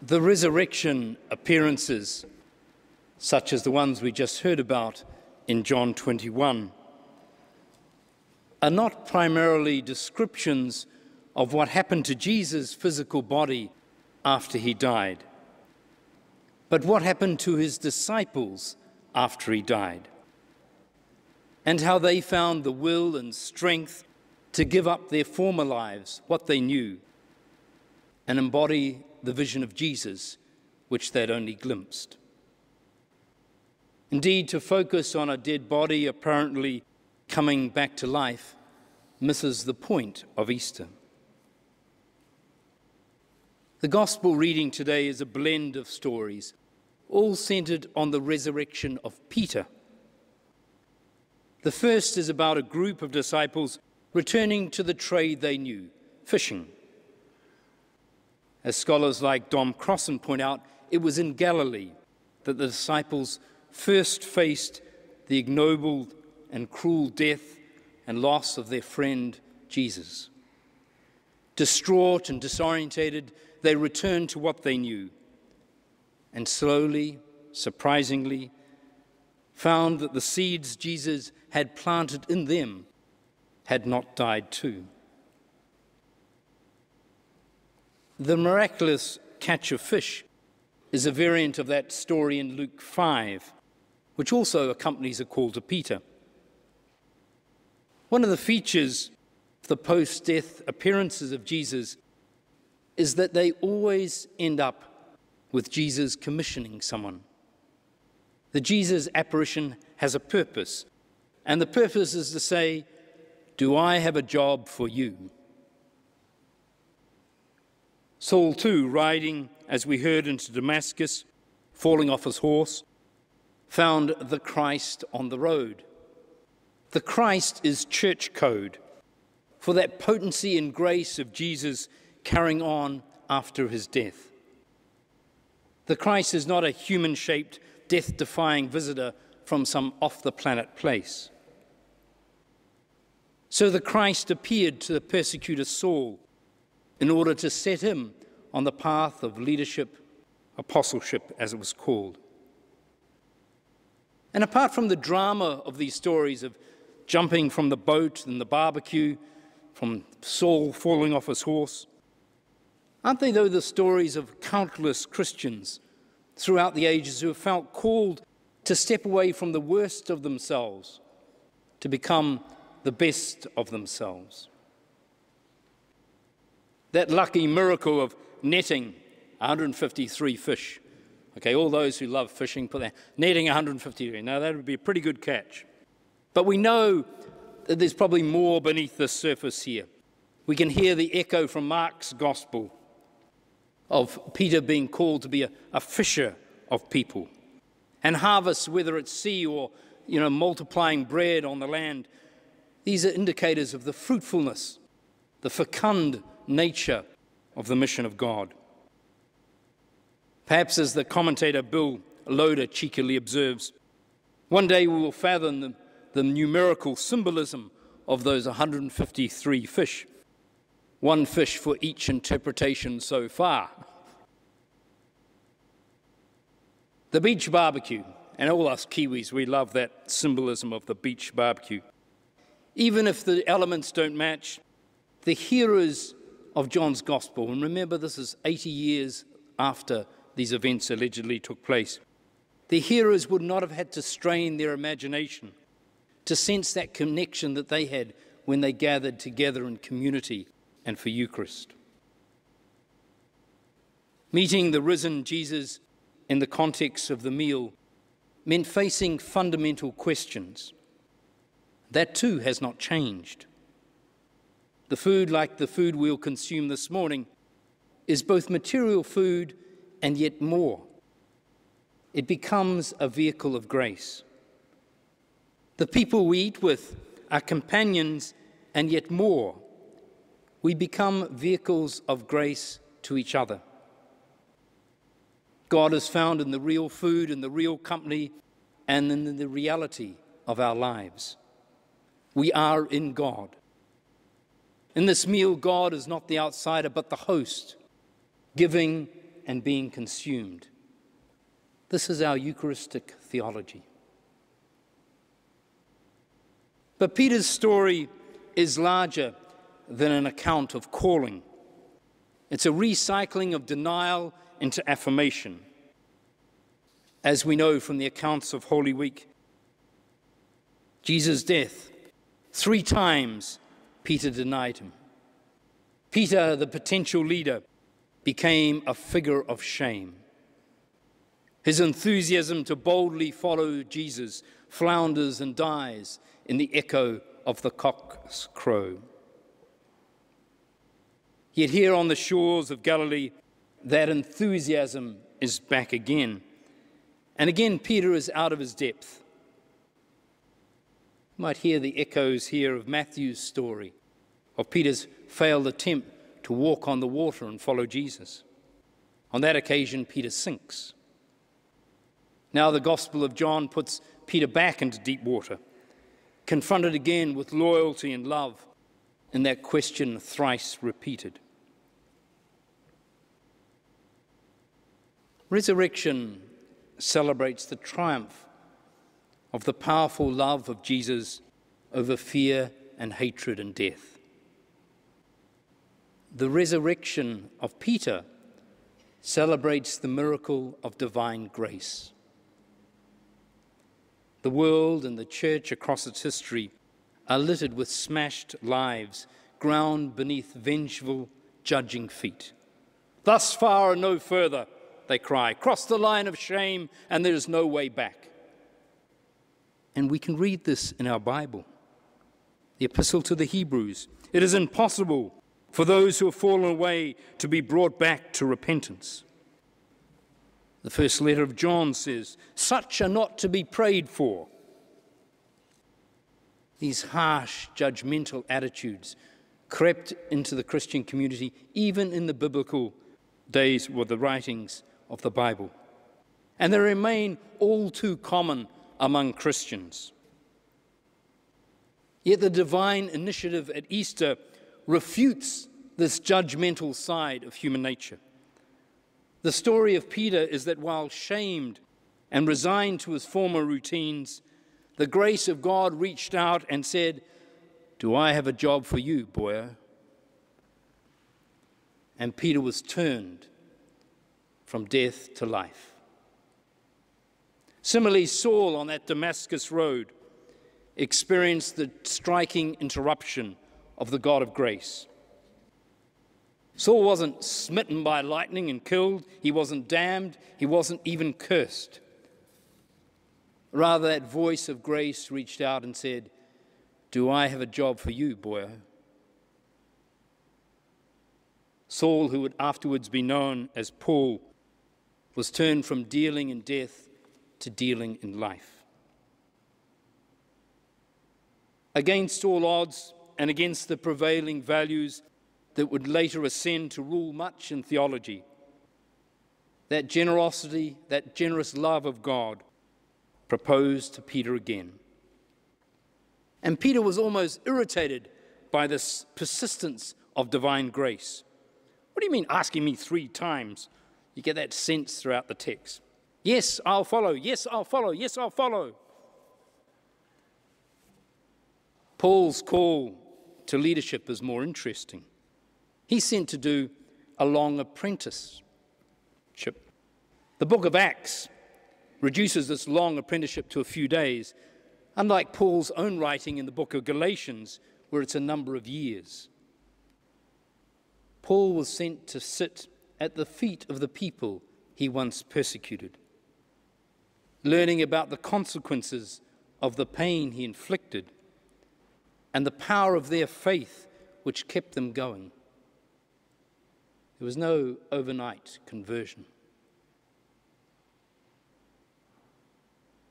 The resurrection appearances, such as the ones we just heard about in John 21, are not primarily descriptions of what happened to Jesus' physical body after he died, but what happened to his disciples after he died, and how they found the will and strength to give up their former lives, what they knew, and embody the vision of Jesus, which they'd only glimpsed. Indeed, to focus on a dead body apparently coming back to life misses the point of Easter. The Gospel reading today is a blend of stories, all centered on the resurrection of Peter. The first is about a group of disciples returning to the trade they knew, fishing. As scholars like Dom Crossan point out, it was in Galilee that the disciples first faced the ignoble and cruel death and loss of their friend Jesus. Distraught and disorientated, they returned to what they knew, and slowly, surprisingly, found that the seeds Jesus had planted in them had not died too. The miraculous catch of fish is a variant of that story in Luke 5, which also accompanies a call to Peter. One of the features of the post-death appearances of Jesus is that they always end up with Jesus commissioning someone. The Jesus apparition has a purpose, and the purpose is to say, "Do I have a job for you?" Saul, too, riding, as we heard, into Damascus, falling off his horse, found the Christ on the road. The Christ is church code for that potency and grace of Jesus carrying on after his death. The Christ is not a human-shaped, death-defying visitor from some off-the-planet place. So the Christ appeared to the persecutor Saul in order to set him on the path of leadership, apostleship, as it was called. And apart from the drama of these stories of jumping from the boat and the barbecue, from Saul falling off his horse, aren't they, though, the stories of countless Christians throughout the ages who have felt called to step away from the worst of themselves to become the best of themselves? That lucky miracle of netting 153 fish. Okay, all those who love fishing, put that, netting 153. Now, that would be a pretty good catch. But we know that there's probably more beneath the surface here. We can hear the echo from Mark's gospel of Peter being called to be a fisher of people. And harvests, whether at sea or, multiplying bread on the land, these are indicators of the fruitfulness, the fecund nature of the mission of God. Perhaps, as the commentator Bill Loader cheekily observes, one day we will fathom the numerical symbolism of those 153 fish. One fish for each interpretation so far. The beach barbecue, and all us Kiwis, we love that symbolism of the beach barbecue. Even if the elements don't match, the hearers of John's Gospel, and remember this is 80 years after these events allegedly took place, the hearers would not have had to strain their imagination to sense that connection that they had when they gathered together in community and for Eucharist. Meeting the risen Jesus in the context of the meal meant facing fundamental questions. That too has not changed. The food, like the food we'll consume this morning, is both material food and yet more. It becomes a vehicle of grace. The people we eat with are companions and yet more. We become vehicles of grace to each other. God is found in the real food, in the real company, and in the reality of our lives. We are in God. In this meal, God is not the outsider, but the host, giving and being consumed. This is our Eucharistic theology. But Peter's story is larger than an account of calling. It's a recycling of denial into affirmation. As we know from the accounts of Holy Week, Jesus' death, 3 times Peter denied him. Peter, the potential leader, became a figure of shame. His enthusiasm to boldly follow Jesus flounders and dies in the echo of the cock's crow. Yet here on the shores of Galilee, that enthusiasm is back again. And again, Peter is out of his depth. You might hear the echoes here of Matthew's story of Peter's failed attempt to walk on the water and follow Jesus. On that occasion, Peter sinks. Now the Gospel of John puts Peter back into deep water, confronted again with loyalty and love in that question thrice repeated. Resurrection celebrates the triumph of the powerful love of Jesus over fear and hatred and death. The resurrection of Peter celebrates the miracle of divine grace. The world and the church across its history are littered with smashed lives, ground beneath vengeful, judging feet. Thus far and no further, they cry. Cross the line of shame and there is no way back. And we can read this in our Bible. The Epistle to the Hebrews. It is impossible for those who have fallen away to be brought back to repentance. The first letter of John says, such are not to be prayed for. These harsh, judgmental attitudes crept into the Christian community, even in the biblical days with the writings of the Bible. And they remain all too common among Christians. Yet the divine initiative at Easter refutes this judgmental side of human nature. The story of Peter is that while shamed and resigned to his former routines, the grace of God reached out and said, do I have a job for you, boy? And Peter was turned from death to life. Similarly, Saul on that Damascus road experienced the striking interruption of the God of grace. Saul wasn't smitten by lightning and killed. He wasn't damned. He wasn't even cursed. Rather, that voice of grace reached out and said, do I have a job for you, boy? Saul, who would afterwards be known as Paul, was turned from dealing in death to dealing in life. Against all odds and against the prevailing values that would later ascend to rule much in theology, that generosity, that generous love of God proposed to Peter again. And Peter was almost irritated by this persistence of divine grace. What do you mean asking me 3 times? You get that sense throughout the text. Yes, I'll follow. Yes, I'll follow. Yes, I'll follow. Paul's call to leadership is more interesting. He's sent to do a long apprenticeship. The book of Acts reduces this long apprenticeship to a few days, unlike Paul's own writing in the book of Galatians, where it's a number of years. Paul was sent to sit at the feet of the people he once persecuted, learning about the consequences of the pain he inflicted and the power of their faith which kept them going. There was no overnight conversion.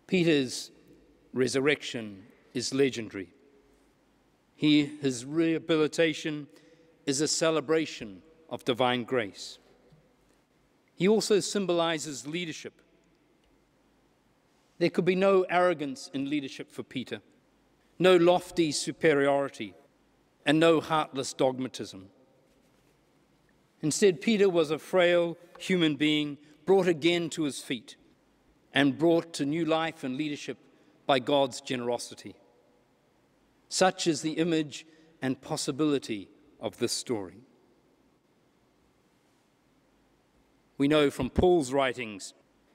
Peter's resurrection is legendary. His rehabilitation is a celebration of divine grace. He also symbolizes leadership. There could be no arrogance in leadership for Peter, no lofty superiority, and no heartless dogmatism. Instead, Peter was a frail human being brought again to his feet and brought to new life and leadership by God's generosity. Such is the image and possibility of this story. We know from Paul's writings,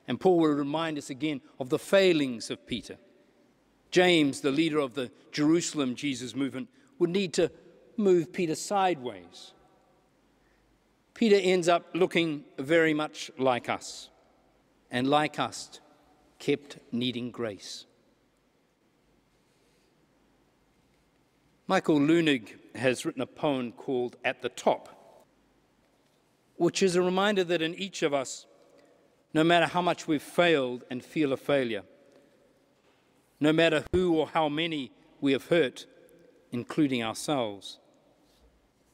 and Paul will remind us again of the failings of Peter. James, the leader of the Jerusalem Jesus movement, would need to move Peter sideways. Peter ends up looking very much like us, and like us, kept needing grace. Michael Leunig has written a poem called At the Top, which is a reminder that in each of us, no matter how much we've failed and feel a failure, no matter who or how many we have hurt, including ourselves,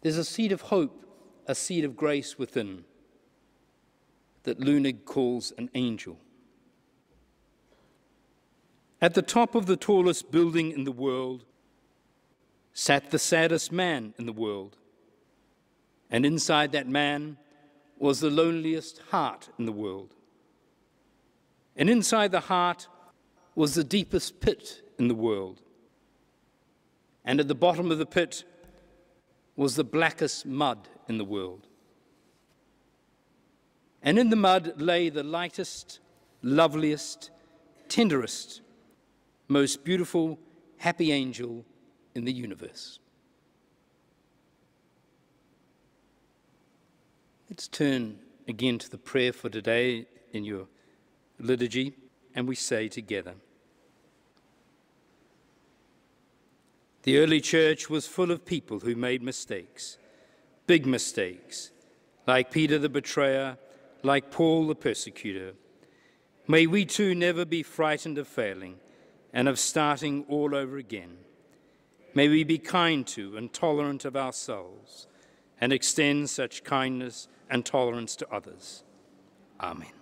there's a seed of hope, a seed of grace within that Leunig calls an angel. At the top of the tallest building in the world sat the saddest man in the world, and inside that man was the loneliest heart in the world. And inside the heart was the deepest pit in the world. And at the bottom of the pit was the blackest mud in the world. And in the mud lay the lightest, loveliest, tenderest, most beautiful, happy angel in the universe. Let's turn again to the prayer for today in your liturgy, and we say together, the early church was full of people who made mistakes, big mistakes, like Peter the betrayer, like Paul the persecutor. May we too never be frightened of failing and of starting all over again. May we be kind to and tolerant of ourselves and extend such kindness and tolerance to others. Amen.